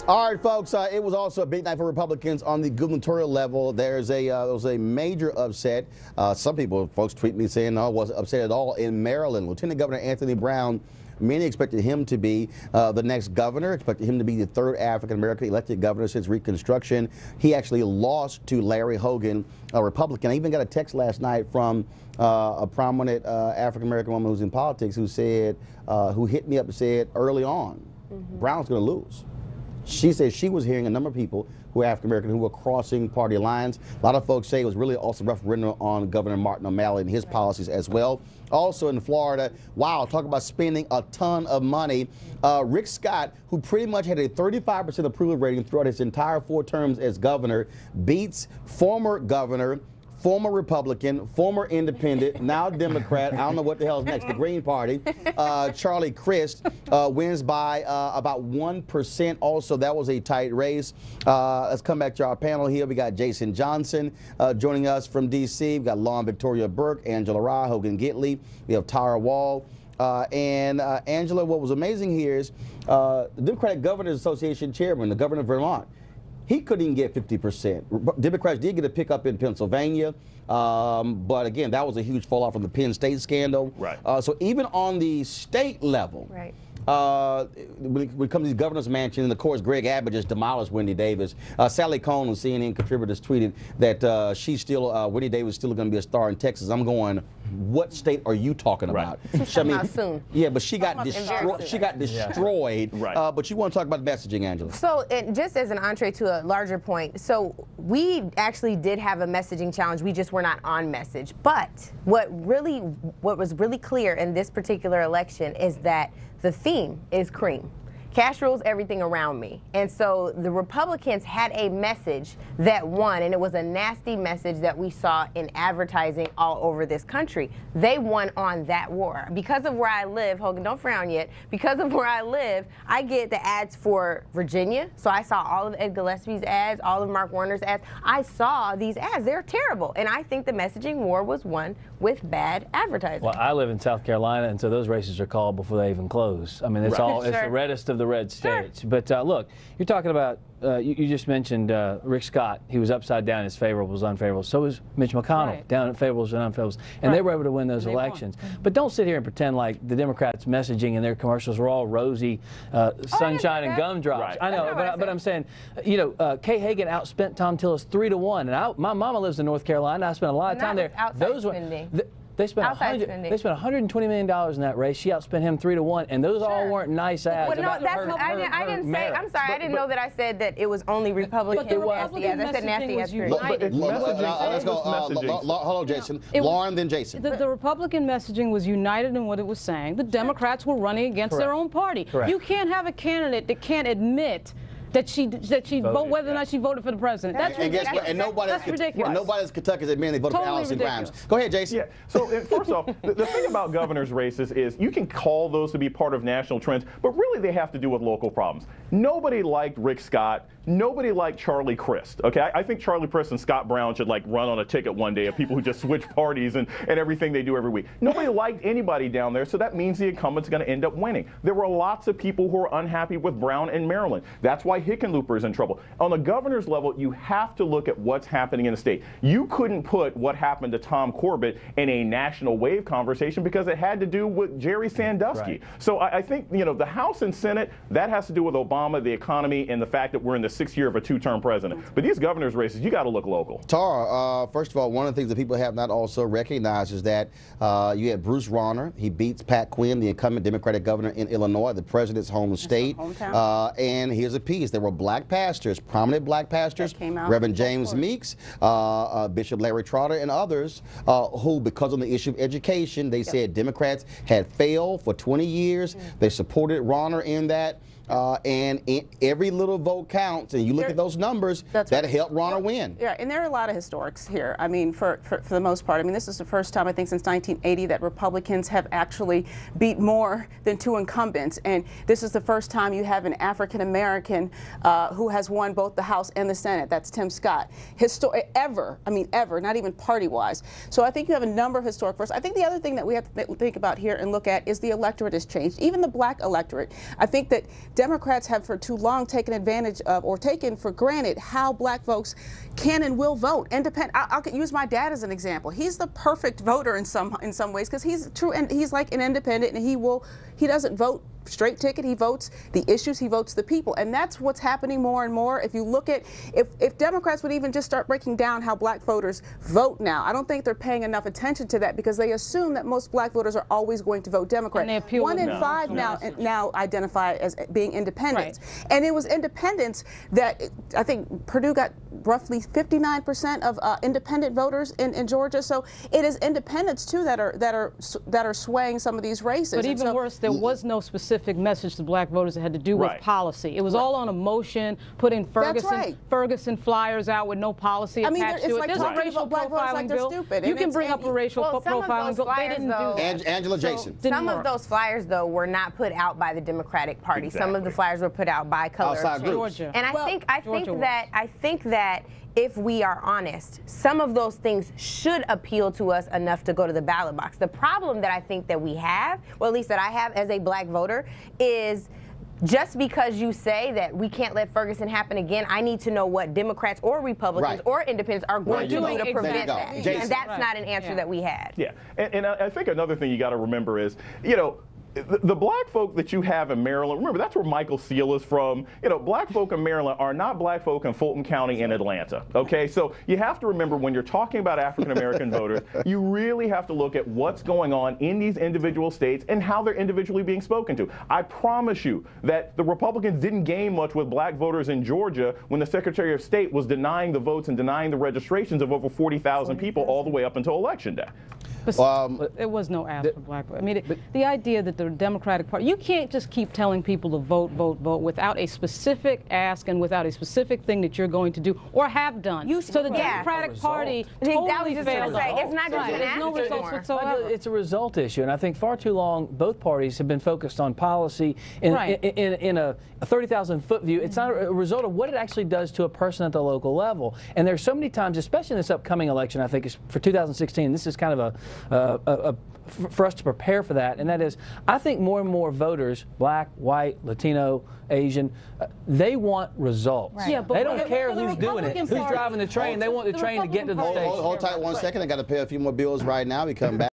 All right, folks, it was also a big night for Republicans on the gubernatorial level. There was a major upset. Some folks tweet me saying, no, I wasn't upset at all. In Maryland, Lieutenant Governor Anthony Brown, many expected him to be the next governor, expected him to be the third African-American elected governor since Reconstruction. He actually lost to Larry Hogan, a Republican. I even got a text last night from a prominent African-American woman who's in politics who said, who hit me up and said early on, Brown's going to lose. She said she was hearing a number of people who are African-American who were crossing party lines. A lot of folks say it was really also a referendum on Governor Martin O'Malley and his policies as well. Also in Florida, wow, talk about spending a ton of money. Rick Scott, who pretty much had a 35% approval rating throughout his entire 4 terms as governor, beats former governor, former Republican, former independent, now Democrat, I don't know what the hell is next, the Green Party, Charlie Crist, wins by about 1% also. That was a tight race. Let's come back to our panel here. We got Jason Johnson joining us from D.C. We got Law and Victoria Burke, Angela Rye, Hogan Gidley. We have Tara Wall. Angela, what was amazing here is the Democratic Governors Association chairman, the governor of Vermont, he couldn't even get 50%. Democrats did get a pickup in Pennsylvania, but again, that was a huge fallout from the Penn State scandal. Right. So even on the state level, right. When it comes to these governor's mansion, and of course, Greg Abbott just demolished Wendy Davis. Sally Cohn, who CNN contributors, tweeted that she's still, Wendy Davis is still going to be a star in Texas. I'm going, what state are you talking about? She's talking about soon. Yeah, but she got destroyed. She got destroyed. Right. But you want to talk about the messaging, Angela? So, just as an entree to a larger point, so we actually did have a messaging challenge. We just were not on message. But what was really clear in this particular election is that the theme is cream. Cash rules everything around me. And so the Republicans had a message that won, and it was a nasty message that we saw in advertising all over this country. They won on that war. Because of where I live, Hogan, don't frown yet, because of where I live, I get the ads for Virginia. So I saw all of Ed Gillespie's ads, all of Mark Warner's ads. I saw these ads. They're terrible. And I think the messaging war was won with bad advertising. Well, I live in South Carolina, and so those races are called before they even close. I mean, it's all, it's the reddest of the red states. Sure. But look, you're talking about, you just mentioned Rick Scott. He was upside down, his favorables, unfavorables. So was Mitch McConnell, down at favorables and unfavorables. And they were able to win those elections. But don't sit here and pretend like the Democrats' messaging and their commercials were all rosy, sunshine and gumdrops. I know, but I'm saying, you know, Kay Hagan outspent Tom Tillis 3-1. And my mama lives in North Carolina. I spent a lot of time there. Those They spent $120 million in that race. She outspent him 3-1, and those all weren't nice ads. Well, no, that's I didn't say. I'm sorry, I didn't know that I said that it was only Republican nasty ads. I said nasty ads. Let's go. Hold on, Jason. Lauren, then Jason. The Republican messaging was united in what it was saying. The Democrats were running against their own party. You can't have a candidate that can't admit that she voted, whether or not she voted for the president. That's ridiculous. And nobody's Kentucky's admitting they voted for Allison Grimes. Go ahead, Jason. Yeah. So first off, the thing about governor's races is you can call those to be part of national trends, but really they have to do with local problems. Nobody liked Rick Scott. Nobody liked Charlie Crist. Okay, I think Charlie Crist and Scott Brown should like run on a ticket one day of people who just switch parties and everything they do every week. Nobody liked anybody down there, so that means the incumbent's going to end up winning. There were lots of people who are unhappy with Brown in Maryland. That's why Hickenlooper is in trouble. On the governor's level, you have to look at what's happening in the state. You couldn't put what happened to Tom Corbett in a national wave conversation because it had to do with Jerry Sandusky. So I think, you know, the House and Senate, that has to do with Obama, the economy, and the fact that we're in the 6th year of a 2-term president. But these governor's races, you got to look local. Tara, first of all, one of the things that people have not also recognized is that you had Bruce Rauner. He beats Pat Quinn, the incumbent Democratic governor in Illinois, the president's home state. And here's a piece. There were black pastors, prominent black pastors, Reverend James Meeks, Bishop Larry Trotter, and others who, because of the issue of education, they said Democrats had failed for 20 years. They supported Rauner in that. And every little vote counts, and you look at those numbers, that helped Rauner win. Yeah, and there are a lot of historics here. I mean, for the most part. I mean, this is the first time, I think, since 1980 that Republicans have actually beat more than 2 incumbents. And this is the first time you have an African-American who has won both the House and the Senate. That's Tim Scott. Ever, not even party-wise. So I think you have a number of historic firsts. I think the other thing that we have to think about here and look at is the electorate has changed. Even the black electorate. I think that Democrats have for too long taken advantage of or taken for granted how black folks can and will vote. Independent. I'll use my dad as an example. He's the perfect voter in some ways because he's true and he's like an independent, and he doesn't vote straight ticket. He votes the issues, he votes the people, and that's what's happening more and more. If you look at if Democrats would even just start breaking down how black voters vote now, I don't think they're paying enough attention to that because they assume that most black voters are always going to vote Democrat. 1 in 5 now identify as being independents, and it was independents that I think Purdue got roughly 59% of independent voters in Georgia. So it is independents too that are swaying some of these races. But even worse, there was no specific message to black voters that had to do with policy. It was all on emotion, putting Ferguson flyers out with no policy attached to it. There's a racial profiling bill. You can bring up a racial profiling bill. They didn't do that. Angela Jason. Some of those flyers, though, were not put out by the Democratic Party. Exactly. Some of the flyers were put out by color of Georgia. And I think that if we are honest, some of those things should appeal to us enough to go to the ballot box. The problem that I think that we have, or at least that I have as a black voter, is just because you say that we can't let Ferguson happen again, I need to know what Democrats or Republicans or independents are going to do to prevent that. And that's not an answer that we had. Yeah, and I think another thing you got to remember is, the black folk that you have in Maryland, remember that's where Michael Seal is from. Black folk in Maryland are not black folk in Fulton County and Atlanta. Okay, so you have to remember when you're talking about African American voters, you really have to look at what's going on in these individual states and how they're individually being spoken to. I promise you that the Republicans didn't gain much with black voters in Georgia when the Secretary of State was denying the votes and denying the registrations of over 40,000 people all the way up until Election Day. There was no ask for black voters. I mean, the idea that the Democratic Party, you can't just keep telling people to vote, vote, vote without a specific ask and without a specific thing that you're going to do or have done. So the Democratic Party totally failed. It's not just There's no results whatsoever. It's a result issue, and I think far too long both parties have been focused on policy in a 30,000-foot view. It's not a result of what it actually does to a person at the local level. And there's so many times, especially in this upcoming election, I think is for 2016, this is kind of for us to prepare for that, and that is, I think more and more voters, black, white, Latino, Asian, they want results. Right. Yeah, they don't care who's doing it, who's driving the train. They want the train to get to the station. Hold tight 1 second. I got to pay a few more bills right now. We come back.